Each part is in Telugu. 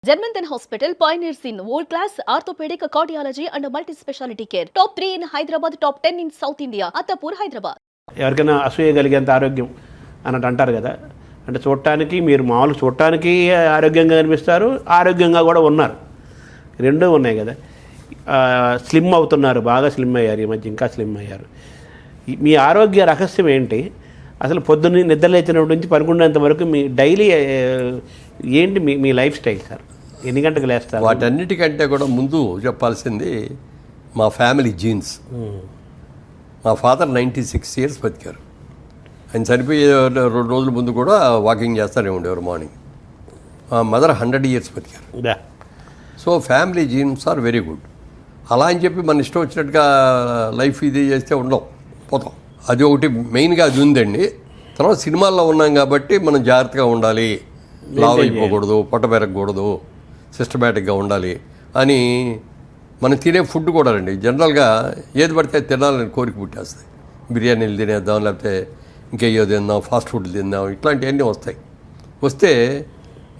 Germanton Hospital pioneers in world-class orthopedic, cardiology and multi-specialty care. Top 3 in Hyderabad, top 10 in South India. Attapur, Hyderabad. ఎవరికైనా అసూయ కలిగేంత ఆరోగ్యం అన్నట్టు అంటారు కదా. అంటే చూడటానికి మీరు మామూలు చూడటానికి ఆరోగ్యంగా కనిపిస్తారు, ఆరోగ్యంగా కూడా ఉన్నారు, రెండూ ఉన్నాయి కదా. స్లిమ్ అవుతున్నారు, బాగా స్లిమ్ అయ్యారు, ఈ మధ్య ఇంకా స్లిమ్ అయ్యారు. మీ ఆరోగ్య రహస్యం ఏంటి? అసలు పొద్దున్న నిద్ర లేచినప్పటి నుంచి పనుకునేంత వరకు మీ డైలీ ఏంటి మీ లైఫ్ స్టైల్ సార్? ఎన్ని గంటలకు లేస్తారు? వాటన్నిటికంటే కూడా ముందు చెప్పాల్సింది మా ఫ్యామిలీ జీన్స్. మా ఫాదర్ 96 years బతికారు. ఆయన చనిపోయే 2 రోజుల ముందు కూడా వాకింగ్ చేస్తూనే ఉండేవారు మార్నింగ్. మా మదర్ 100 years బతికారు. So family genes are very good. అలా అని చెప్పి మన ఇష్టం వచ్చినట్టుగా లైఫ్ ఇది చేస్తే ఉండవు, పోతాం. అది ఒకటి మెయిన్గా అది ఉందండి. తర్వాత సినిమాల్లో ఉన్నాం కాబట్టి మనం జాగ్రత్తగా ఉండాలి, లావ్ అయిపోకూడదు, పొట్ట పెరగకూడదు, సిస్టమేటిక్గా ఉండాలి అని మనం తినే ఫుడ్ కూడా అండి జనరల్గా ఏది పడితే తినాలని కోరిక పుట్టేస్తాయి. బిర్యానీలు తినేద్దాం, లేకపోతే ఇంకేయో తిందాం, ఫాస్ట్ ఫుడ్ తిందాం, ఇట్లాంటివన్నీ వస్తే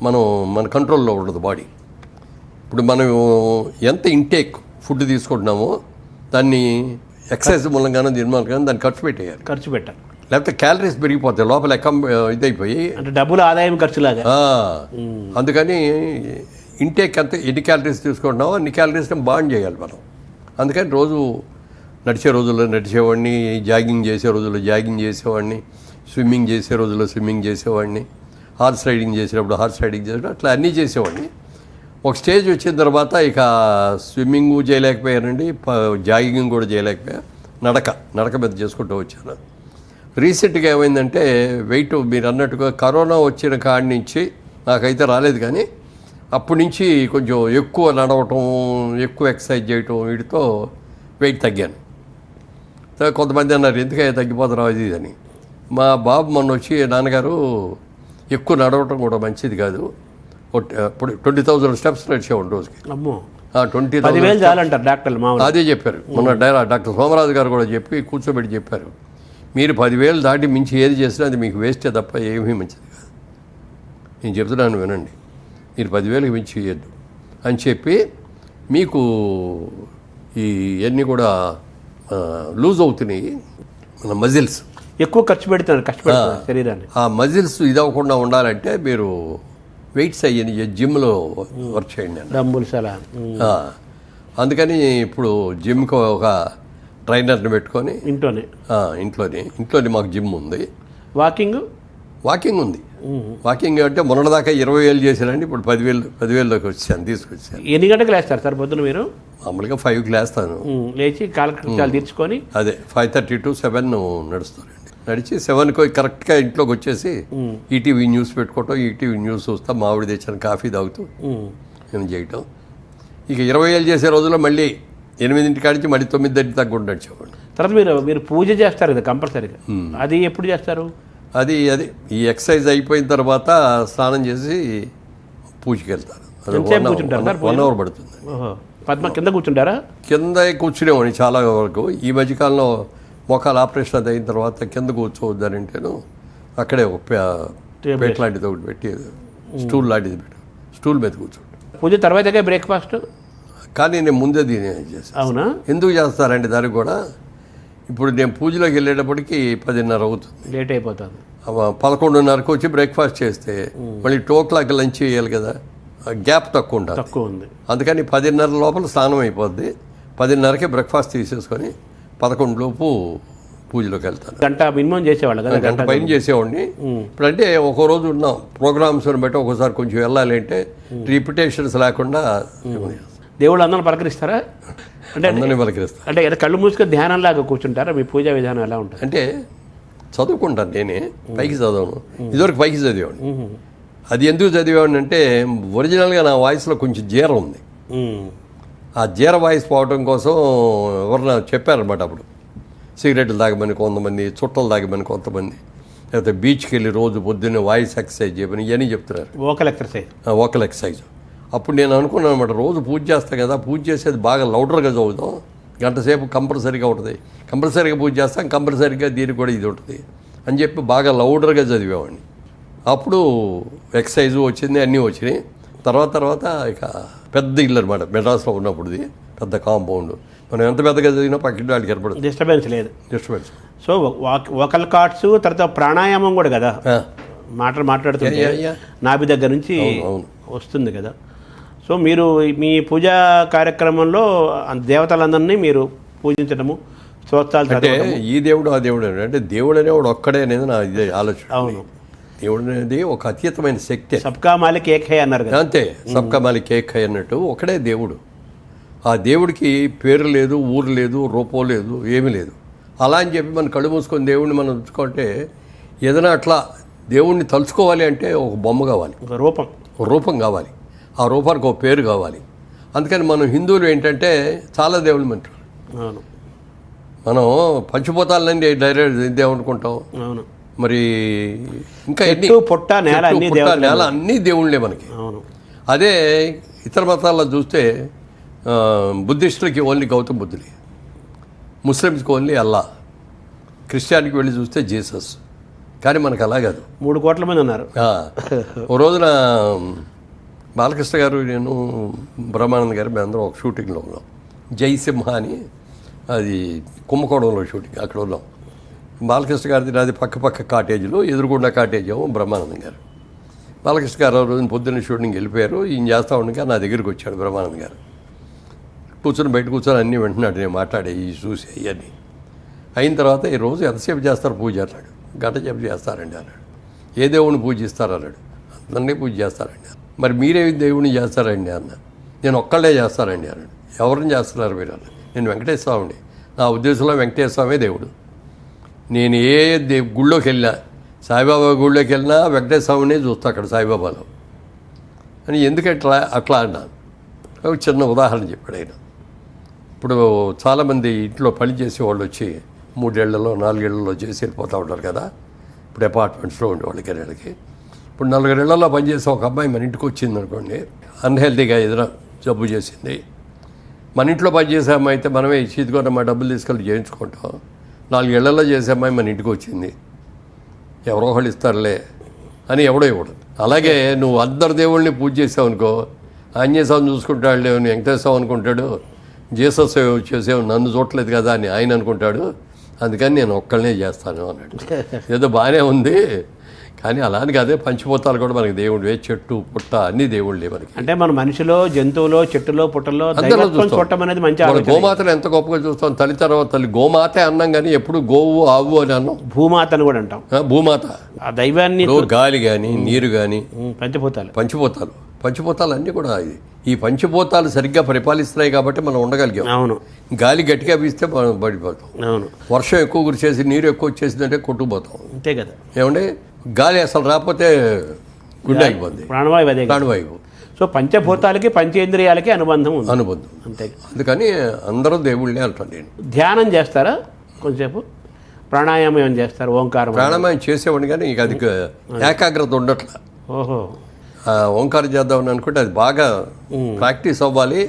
మన కంట్రోల్లో ఉండదు బాడీ. ఇప్పుడు మనం ఎంత ఇంటేక్ ఫుడ్ తీసుకుంటున్నామో దాన్ని ఎక్సర్సైజ్ మూలంగానో దీని మూలంగానో దాన్ని ఖర్చు పెట్టాలి. లేకపోతే క్యాలరీస్ పెరిగిపోతాయి లోపల, ఇదైపోయి అంటే డబ్బులు ఆదాయం ఖర్చులాగా. అందుకని ఇంటేక్ ఎంత ఎన్ని క్యాలరీస్ తీసుకుంటున్నామో అన్ని క్యాలరీస్ని బాండ్ చేయాలి మనం. అందుకని రోజు నడిచే రోజుల్లో నడిచేవాడిని, జాగింగ్ చేసే రోజుల్లో జాగింగ్ చేసేవాడిని, స్విమ్మింగ్ చేసే రోజుల్లో స్విమ్మింగ్ చేసేవాడిని, హార్స్ రైడింగ్ చేసేటప్పుడు హార్స్ రైడింగ్ చేసేటప్పుడు అట్లా అన్నీ చేసేవాడిని. ఒక స్టేజ్ వచ్చిన తర్వాత ఇక స్విమ్మింగ్ చేయలేకపోయానండి, జాగింగ్ కూడా చేయలేకపోయా, నడక మీద చేసుకుంటూ వచ్చాను. రీసెంట్గా ఏమైందంటే వెయిట్ మీరు అన్నట్టుగా కరోనా వచ్చిన కాడి నుంచి నాకైతే రాలేదు, కానీ అప్పటి నుంచి కొంచెం ఎక్కువ నడవటం, ఎక్కువ ఎక్సర్సైజ్ చేయటం, వీటితో వెయిట్ తగ్గాను. కొంతమంది అన్నారు ఎందుకైనా తగ్గిపోతున్నావు అది అని. మా బాబు మొన్న వచ్చి నాన్నగారు ఎక్కువ నడవటం కూడా మంచిది కాదు, ఇప్పుడు 20,000 steps నడిచేవాడు రోజుకి. 20,000 చాలంటారు డాక్టర్లు. అదే చెప్పారు మొన్న డాక్టర్ సోమరాజు గారు కూడా చెప్పి కూర్చోబెట్టి చెప్పారు, మీరు 10,000 దాటి మించి ఏది చేసినా అది మీకు వేస్టే తప్ప ఏమీ మంచిది కాదు. నేను చెప్తున్నాను వినండి, మీరు 10,000కి మించి చేయొద్దు అని చెప్పి మీకు ఇవన్నీ కూడా లూజ్ అవుతున్నాయి మన మజిల్స్. ఎక్కువ ఖర్చు పెడుతున్నారు శరీరాన్ని. ఆ మజిల్స్ ఇదవ్వకుండా ఉండాలంటే మీరు వెయిట్స్ అయ్యని జిమ్లో వర్క్ చేయండి డంబుల్స్ అలా. అందుకని ఇప్పుడు జిమ్కి ఒక ట్రైనర్ని పెట్టుకొని ఇంట్లోనే మాకు జిమ్ ఉంది. వాకింగ్ ఉంది. వాకింగ్ అంటే మొన్నటిదాకా 20,000 చేశానండి, ఇప్పుడు 10,000లోకి తీసుకొచ్చాను. ఎన్ని గంటలకు లేస్తారు సార్ పొద్దున మీరు? మామూలుగా 5కి లేస్తాను, లేచి కాలకృత్యాలు తీర్చుకొని అదే 5:30 to 7 నడుస్తానండి. నడిచి 7కి కరెక్ట్గా ఇంట్లోకి వచ్చేసి ఈటీవీ న్యూస్ పెట్టుకోవటం, ఈటీవీ న్యూస్ చూస్తా, మామిడి తెచ్చిన కాఫీ తాగుతూ నేను చేయటం. ఇక 20,000 చేసే రోజుల్లో మళ్ళీ 8 కాడికి మళ్ళీ 9 తగ్గకుండా నడిచేవాడు. తర్వాత మీరు పూజ చేస్తారు కదా కంపల్సరీగా, అది ఎప్పుడు చేస్తారు? అది ఈ ఎక్సర్సైజ్ అయిపోయిన తర్వాత స్నానం చేసి పూజకి వెళ్తాను. 1 hour పడుతుంది. పద్మ కింద కూర్చుంటారా? కింద కూర్చునేవాడిని చాలా వరకు. ఈ మధ్యకాలంలో మోకాలు ఆపరేషన్ అది అయిన తర్వాత కింద కూర్చోవద్దనంటేను అక్కడే ఒక ప్లేట్ లాంటిది ఒకటి పెట్టి స్టూల్ లాంటిది పెట్టి స్టూల్ మీద కూర్చోండి. పూజ తర్వాత బ్రేక్ఫాస్ట్ కానీ నేను ముందే చేస్తాను. అవునా? ఎందుకు చేస్తారంటే దానికి కూడా ఇప్పుడు నేను పూజలోకి వెళ్ళేటప్పటికి 10:30 అవుతుంది, లేట్ అయిపోతుంది. 11:30కి వచ్చి బ్రేక్ఫాస్ట్ చేస్తే మళ్ళీ 2 o'clock లంచ్ చేయాలి కదా, గ్యాప్ తక్కువ ఉంది. అందుకని 10:30 లోపల స్నానం అయిపోద్ది, 10:30కి బ్రేక్ఫాస్ట్ తీసేసుకొని 11 లోపు పూజలోకి వెళ్తాను. గంట మినిమం చేసేవాళ్ళు కదా, గంట పైన చేసేవాడిని. ఇప్పుడు అంటే ఒక రోజు ఉన్నాం ప్రోగ్రామ్స్ని బట్టి ఒకసారి కొంచెం వెళ్ళాలి అంటే రిపిటేషన్స్ లేకుండా. దేవుళ్ళు అందరూ పలకరిస్తారా? అంటే అందరినీ పలకరిస్తారు. అంటే కళ్ళు మూసుకొని ధ్యానంలాగా కూర్చుంటారా? మీ పూజా విధానం ఎలా ఉంటుంది? అంటే చదువుకుంటాను, నేనే పైకి చదవను. ఇదివరకు పైకి చదివేవాడిని. అది ఎందుకు చదివేవాడిని అంటే ఒరిజినల్గా నా వాయిస్లో కొంచెం జీర ఉంది. ఆ జీర వాయిస్ పోవడం కోసం ఎవరన్నా చెప్పారనమాట. అప్పుడు సిగరెట్లు తాగమని కొంతమంది, చుట్టలు తాగమని కొంతమంది, లేకపోతే బీచ్కి వెళ్ళి రోజు పొద్దున్నే వాయిస్ ఎక్సర్సైజ్ చేయమని ఇవన్నీ చెప్తున్నారు. Vocal exercise. అప్పుడు నేను అనుకున్నాను అనమాట, రోజు పూజ చేస్తాను కదా, పూజ చేసేది బాగా లౌడర్గా చదువుతాం, గంటసేపు కంపల్సరీగా ఉంటుంది, కంపల్సరీగా పూజ చేస్తాం, కంపల్సరీగా దీనికి కూడా ఇది ఉంటుంది అని చెప్పి బాగా లౌడర్గా చదివేవాడిని. అప్పుడు ఎక్సర్సైజు వచ్చింది, అన్నీ వచ్చినాయి. తర్వాత ఇక పెద్ద ఇల్లు అనమాట మెడ్రాస్లో ఉన్నప్పుడుది పెద్ద కాంపౌండ్. మనం ఎంత పెద్దగా చదివినా పక్కింటి వాళ్ళకి ఏర్పడుతుంది, డిస్టర్బెన్స్ లేదు. డిస్టర్బెన్స్. సో వోకల్ కార్డ్స్, తర్వాత ప్రాణాయామం కూడా కదా, మాట్లాడుతుంటే నాభి దగ్గర నుంచి వస్తుంది కదా. సో మీరు మీ పూజా కార్యక్రమంలో దేవతలందరినీ మీరు పూజించడము, స్తోత్రాలు అంటే ఈ దేవుడు ఆ దేవుడు అంటే దేవుడు అనేవాడు ఒక్కడే అనేది నా ఇదే ఆలోచన. అవును, దేవుడు అనేది ఒక అతీతమైన శక్తి. సబ్కా మాలిక్ ఏక్ హై అన్నారు కదా. అంతే, సబ్కా మాలిక్ ఏక్ హై అన్నట్టు ఒకడే దేవుడు. ఆ దేవుడికి పేరు లేదు, ఊరు లేదు, రూపం లేదు, ఏమీ లేదు. అలా అని చెప్పి మనం కళ్ళు మూసుకొని దేవుడిని మనం ఉంచుకుంటే ఏదైనా అట్లా దేవుడిని తలుచుకోవాలి అంటే ఒక బొమ్మ కావాలి, ఒక రూపం కావాలి. ఆ రూపానికి ఒక పేరు కావాలి. అందుకని మనం హిందువులు ఏంటంటే చాలా దేవుళ్ళు అంటారు. అవును, మనం పంచిపోతాలని డైరెక్ట్ దేవునుకుంటాం. అవును, మరి ఇంకా పొట్ట నేల అన్నీ దేవుళ్ళే మనకి. అవును. అదే ఇతర మతాల్లో చూస్తే బుద్ధిస్టులకి ఓన్లీ గౌతమ్ బుద్ధులే, ముస్లిమ్స్కి ఓన్లీ అల్లా, క్రిస్టియానికి వెళ్ళి చూస్తే జీసస్. కానీ మనకు అలా కాదు, 3 కోట్ల మంది ఉన్నారు. ఓ రోజున బాలకృష్ణ గారు, నేను, బ్రహ్మానంద్ గారు మేమందరం ఒక షూటింగ్లో ఉన్నాం. జయసింహ అని, అది కుంభకోణంలో షూటింగ్, అక్కడ ఉన్నాం. బాలకృష్ణ గారిది నాది పక్క కాటేజీలు, ఎదురుగుండా కాటేజ్ ఏమో బ్రహ్మానందం గారు. బాలకృష్ణ గారు ఆ రోజున పొద్దున్న షూటింగ్ వెళ్ళిపోయారు. ఈయన చేస్తూ ఉండగా నా దగ్గరికి వచ్చాడు బ్రహ్మానందం గారు. బయట కూర్చొని అన్నీ వింటున్నాడు, నేను మాట్లాడే ఈ చూసి అవన్నీ అయిన తర్వాత ఈ రోజు ఎంతసేపు చేస్తారు పూజ అన్నాడు. గంట సేపు చేస్తారండి అన్నాడు. ఏ దేవుడిని పూజిస్తారు అన్నాడు. అందరినీ పూజ చేస్తారండి. మరి మీరే దేవుడిని చేస్తారండి అన్న. నేను ఒక్కళ్ళే చేస్తానండి అన్నాడు. ఎవరిని చేస్తున్నారు మీరు అన్న. నేను వెంకటేశ్వర స్వామిని. నా ఉద్దేశంలో వెంకటేశ్వర స్వామే దేవుడు. నేను ఏ గుళ్ళోకి వెళ్ళినా, సాయిబాబా గుళ్ళోకి వెళ్ళినా వెంకటేశ్వర స్వామినే చూస్తా అక్కడ సాయిబాబాలో అని. ఎందుకంటే అట్లా అన్నాను. ఒక చిన్న ఉదాహరణ చెప్పాడు ఆయన. ఇప్పుడు చాలామంది ఇంట్లో పని చేసే వాళ్ళు వచ్చి 3 ఏళ్లలో 4 ఏళ్లలో చేసి వెళ్ళిపోతూ ఉంటారు కదా. ఇప్పుడు అపార్ట్మెంట్స్లో ఉండే వాళ్ళకి నెలకి. ఇప్పుడు 4 ఏళ్లలో పనిచేసే ఒక అమ్మాయి మన ఇంటికి వచ్చింది అనుకోండి, అన్హెల్తీగా ఏదైనా జబ్బు చేసింది. మన ఇంట్లో పనిచేసే అమ్మాయి అయితే మనమే ఇచ్చిదిగా మా డబ్బులు తీసుకెళ్ళి చేయించుకుంటాం. 4 ఏళ్లలో చేసే అమ్మాయి మన ఇంటికి వచ్చింది, ఎవరో ఒకళ్ళు ఇస్తారులే అని ఎవడో ఇవ్వడు. అలాగే నువ్వు అందరు దేవుళ్ళని పూజ చేసావు అనుకో, ఆంజనేయ స్వామి చూసుకుంటాడు, వెంకటేశ్వర అనుకుంటాడు, జీసస్ చేసేవు నన్ను చూడలేదు కదా అని ఆయన అనుకుంటాడు. అందుకని నేను ఒక్కళ్ళనే చేస్తాను అన్నాడు. ఏదో బాగానే ఉంది, కానీ అలానే అదే పంచిపోతాలు కూడా మనకి దేవుడివే. చెట్టు పుట్ట అన్ని దేవుళ్ళే మనకి. అంటే మన మనిషిలో, జంతువులో, చెట్టులో, పుట్టలో చూడటం అనేది మంచి. గోమాతను ఎంత గొప్పగా చూస్తాం. తల్లి తర్వాత తల్లి గోమాతే అన్నాం, కానీ ఎప్పుడు గోవు ఆవు అని అన్నాం. భూమాత అని కూడా అంటాం. భూమాత, ఆ దైవాన్ని, గాలి కానీ నీరు కానీ పంచిపోతాలు అన్నీ కూడా ఈ పంచిపోతాలు సరిగ్గా పరిపాలిస్తున్నాయి కాబట్టి మనం ఉండగలిగాం. అవును. గాలి గట్టిగా వీస్తే మనం పడిపోతాం. అవును. వర్షం ఎక్కువ కురిచేసి నీరు ఎక్కువ వచ్చేసిందంటే కొట్టుకుపోతాం. అంతే కదా. ఏమంటే గాలి అసలు రాకపోతే గుండె అయిపోద్ది, ప్రాణవాయువు. సో పంచభూతాలకి పంచేంద్రియాలకి అనుబంధం. అంతే. అందుకని అందరూ దేవుళ్ళే అంటాను నేను. ధ్యానం చేస్తారా కొంచెంసేపు? ప్రాణాయామం ఏమైనా చేస్తారు? ఓంకారం ప్రాణాయామం చేసేవాడిని, కానీ ఇక అది ఏకాగ్రత ఉండట్లా. ఓహో. ఓంకారం చేద్దామని అనుకుంటే అది బాగా ప్రాక్టీస్ అవ్వాలి,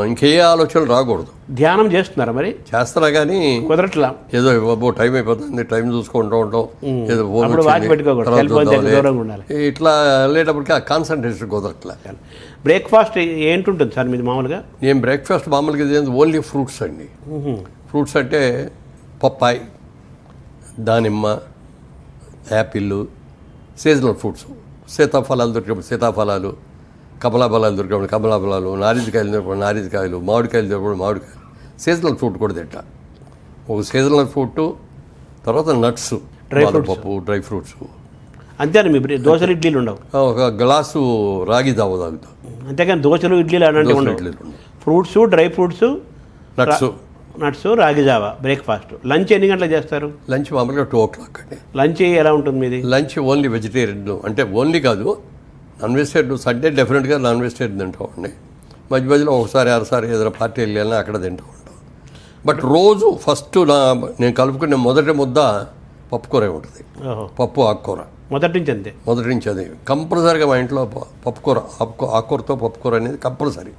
ఇంకే ఆలోచనలు రాకూడదు. ధ్యానం చేస్తున్నారా మరి? చేస్తారా, కానీ కుదరట్లా. ఏదో టైం అయిపోతుంది, టైం చూసుకుంటూ ఉంటాం, ఏదో ఇట్లా వెళ్ళేటప్పటికి ఆ కాన్సన్ట్రేషన్ కుదరట్లా. బ్రేక్ఫాస్ట్ ఏంటుంటుంది సార్ మీది మామూలుగా? నేను బ్రేక్ఫాస్ట్ మామూలుగా ఓన్లీ ఫ్రూట్స్ అండి. ఫ్రూట్స్ అంటే పప్పాయి, దానిమ్మ, యాపిల్, సీజనల్ ఫ్రూట్స్. సీతాఫలాలు దొరికినప్పుడు సీతాఫలాలు, కమలాఫలాలు దొరికినప్పుడు కమలాఫలాలు, నారింజకాయలు దొరికినప్పుడు నారింజకాయలు, మామిడికాయలు దొరికినప్పుడు మామిడికాయలు. సీజనల్ ఫ్రూట్ కూడా తింటా. ఒక సీజనల్ ఫ్రూట్, తర్వాత నట్స్, పప్పు, డ్రై ఫ్రూట్స్. అంతేనా? మీ దోశలు ఇడ్లీలు ఉండవు? ఒక గ్లాసు రాగి జావ తాగుతాం. అంతేకాని దోశలు ఇడ్లీలు అలాంటివి ఉండవు. ఫ్రూట్స్, డ్రై ఫ్రూట్స్, నట్స్, రాగి జావా బ్రేక్ఫాస్ట్. లంచ్ ఎన్ని గంటలకు చేస్తారు? లంచ్ మామూలుగా 2 అండి. లంచ్ ఎలా ఉంటుంది మీది? లంచ్ ఓన్లీ వెజిటేరియన్, అంటే ఓన్లీ కాదు, నాన్ వెజిటేరియన్. సండే డెఫినెట్గా నాన్ వెజిటేరియన్ తింటామండి. మధ్య మధ్యలో ఒకసారి అరసారి ఏదైనా పార్టీ వెళ్ళాలని అక్కడ తింటూ ఉంటాం. బట్ రోజు ఫస్ట్ నేను కలుపుకునే మొదటి ముద్ద పప్పుకూర ఉంటుంది. పప్పు ఆకుకూర మొదటి నుంచి అంతే. మొదటి నుంచి అది కంపల్సరీగా మా ఇంట్లో పప్పుకూర, ఆకుకూరతో పప్పుకూర అనేది కంపల్సరీ.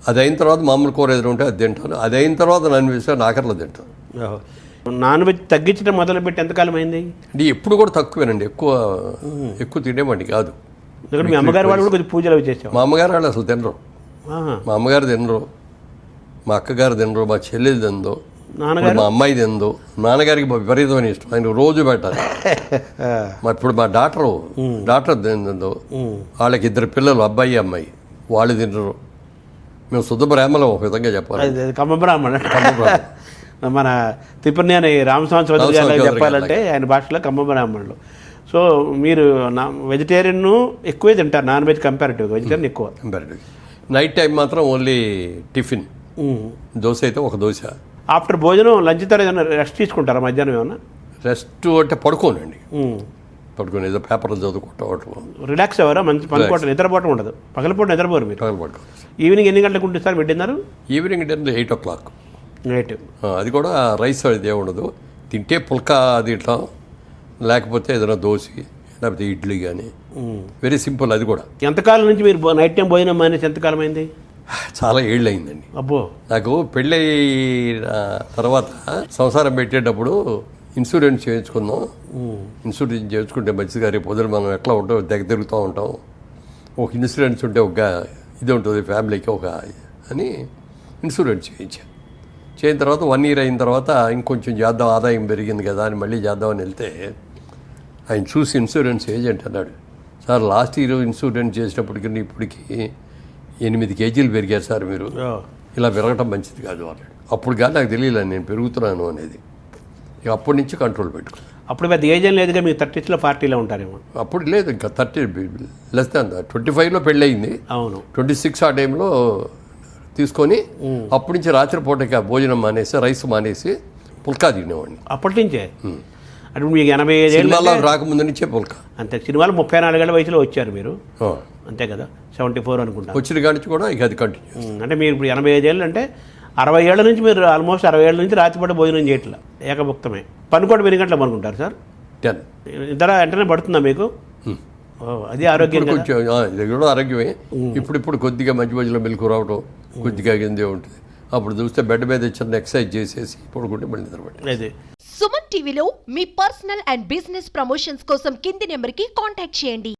అది అయిన తర్వాత మామూలు కూర ఏదైనా ఉంటే అది తింటాను. అది అయిన తర్వాత నాన్ వెజ్ ఆఖరిలో తింటాను. నాన్ వెజ్ తగ్గించడం మొదలుపెట్టి ఎంతకాలం అయింది? అంటే ఎప్పుడు కూడా తక్కువేనండి, ఎక్కువ తినేవాడిని కాదు. ఎందుకంటే మీ అమ్మగారు వాళ్ళు కూడా కొద్దిగా పూజలు అవి చేసేవారు. మా అమ్మగారు వాళ్ళు అసలు తినరు. ఆహా. మా అమ్మగారు తినరు, మా అక్కగారు తినరు, మా చెల్లెలు తినదు, నాన్నగారు మా అమ్మాయి తినదు. నాన్నగారికి విపరీతమైన ఇష్టం, ఆయన రోజు పెట్టాలి. ఇప్పుడు మా డాక్టర్ తినదు. వాళ్ళకి 2 పిల్లలు, అబ్బాయి అమ్మాయి, వాళ్ళు తినరు. మేము శుద్ధ బ్రాహ్మణం ఒక విధంగా చెప్పాలి. అది కమ్మ బ్రాహ్మణ. మన తిప్పర్నేని రామస్వామి చౌదరి గారు చెప్పాలంటే ఆయన భాషలో కమ్మ బ్రాహ్మణులు. సో మీరు వెజిటేరియన్ ఎక్కువే తింటారు, నాన్ వెజ్ కంపారిటివ్, వెజిటేరియన్ ఎక్కువ. కంపారిటివ్. నైట్ టైం మాత్రం ఓన్లీ టిఫిన్, దోశ అయితే ఒక దోశ. ఆఫ్టర్ భోజనం లంచ్ తర్వాత ఏమైనా రెస్ట్ తీసుకుంటారా మధ్యాహ్నం ఏమన్నా? రెస్ట్ అంటే పడుకోనండి, పడుకొని ఏదో పేపర్లు చదువుకుంటాం. రిలాక్స్ అవ్వరా? మంచి పనుకోవటం, నిద్రపోవటం ఉండదు. పగలపూట నిద్రపోరు మీరు? పగలు పడుకో. ఈవినింగ్ ఎన్ని గంటలకు ఉంటుంది సార్ పెట్టినారు? Evening dinner 8 o'clock. నైట్ అది కూడా రైస్ అది ఉండదు. తింటే పుల్కా అది ఇట్లా, లేకపోతే ఏదైనా దోశ లేకపోతే ఇడ్లీ కానీ, వెరీ సింపుల్. అది కూడా. ఎంతకాలం నుంచి మీరు నైట్ టైం భోజనం మానేసి ఎంతకాలం అయింది? చాలా ఏళ్ళు అయిందండి. అబ్బో. నాకు పెళ్ళి తర్వాత సంసారం పెట్టేటప్పుడు ఇన్సూరెన్స్ చేయించుకున్నాం. ఇన్సూరెన్స్ చేయించుకుంటే మంచిది గారి పొద్దున మనం ఎట్లా ఉంటాం, తిరుగుతూ ఉంటాం. ఒక ఇన్సూరెన్స్ ఉంటే ఒక ఇది ఉంటుంది ఫ్యామిలీకి ఒక అని ఇన్సూరెన్స్ చేయిన తర్వాత 1 year అయిన తర్వాత ఇంకొంచెం చేద్దాం, ఆదాయం పెరిగింది కదా అని మళ్ళీ చేద్దామని వెళ్తే ఆయన చూసి ఇన్సూరెన్స్ ఏజెంట్ అన్నాడు, సార్ లాస్ట్ ఇయర్ ఇన్సూరెన్స్ చేసినప్పటికీ ఇప్పటికి 8 kgs పెరిగారు సార్, మీరు ఇలా పెరగటం మంచిది కాదు అన్నాడు. అప్పుడు కానీ నాకు తెలియలేదు నేను పెరుగుతున్నాను అనేది. ఇక అప్పటి నుంచి కంట్రోల్ పెట్టుకో. అప్పుడు పెద్ద ఏజ్ ఏం లేదుగా, మీరు 30s 40లో ఉంటారేమో. అప్పుడు లేదు, ఇంకా 30 లెస్ దాన్ 25లో పెళ్ళి అయింది. అవును. 26 ఆ టైంలో తీసుకొని అప్పటి నుంచి రాత్రిపూటకి భోజనం మానేసి, రైస్ మానేసి పుల్కా తినేవాడిని. అప్పటి నుంచే? అంటే మీకు 85 సినిమాలో రాకముందు నుంచే పుల్కా. అంతే. సినిమాలు 34 ఏళ్ల వయసులో వచ్చారు మీరు, అంతే కదా? 74 అనుకుంటా వచ్చిన కాడి నుంచి కూడా ఇక అది కంటిన్యూ. అంటే మీరు ఇప్పుడు 85 ఏళ్ళు అంటే 60 ఏళ్ల నుంచి మీరు ఆల్మోస్ట్ 60 ఏళ్ల నుంచి రాత్రిపూట భోజనం చేయట్లా, ఏకభుక్తమే. పనుకోవడం 8 గంటలు పనుకుంటారు సార్? 10 నిద్ర వెంటనే పడుతుందా మీకు? అది ఆరోగ్యం కొంచెం ఇది కూడా ఆరోగ్యమే. ఇప్పుడు కొద్దిగా మధ్యలో మెలకు రావడం కొద్దిగా కిందే ఉంటుంది. అప్పుడు చూస్తే బెడ్ మీద చిన్న ఎక్సర్సైజ్ చేసేసి పడుకుంటే మళ్ళీ నిద్రపడి. సుమన్ టీవీలో మీ పర్సనల్ అండ్ బిజినెస్ ప్రమోషన్స్ కోసం కింది నెంబర్కి కాంటాక్ట్ చేయండి.